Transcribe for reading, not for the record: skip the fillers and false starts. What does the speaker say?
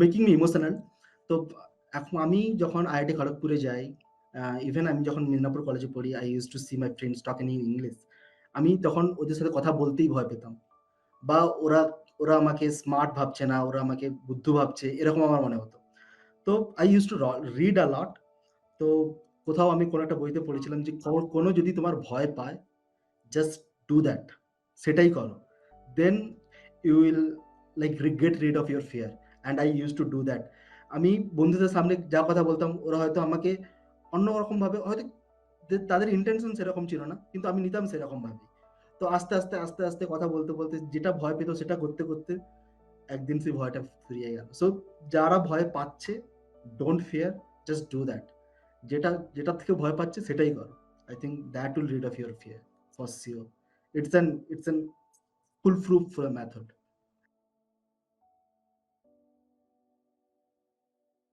Making me emotional. তো এখন আমি যখন আইআইটি খড়গপুরে যাই, ইভেন আমি যখন মিদনাপুর কলেজে পড়ি, I use to see my friends talking in English. আমি তখন ওদের সাথে কথা বলতেই ভয় পেতাম, বা ওরা ওরা আমাকে স্মার্ট ভাবছে না, ওরা আমাকে বুদ্ধু ভাবছে, এরকম আমার মনে হতো। তো I use to read a lot. তো কোথাও আমি কোনো একটা বইতে পড়েছিলাম যে কোনো যদি তোমার ভয় পায়, জাস্ট ডু দ্যাট, সেটাই করো, then you will like get rid of your fear. And I use to do that. আমি বন্ধুদের সামনে যা কথা বলতাম, ওরা হয়তো আমাকে অন্যরকম ভাবে, হয়তো তাদের ইন্টেনশন সেরকম ছিল না, কিন্তু আমি নিতাম সেরকম ভাবে। তো আস্তে আস্তে আস্তে আস্তে কথা বলতে বলতে যেটা ভয় পেত সেটা করতে করতে একদিন সেই ভয়টা ফুরিয়ে গেল। সো যারা ভয় পাচ্ছে, don't fear, just do that. যেটা যেটা থেকে ভয় পাচ্ছে সেটাই করো। I think that will read of your fear for sure. It's an full proof method.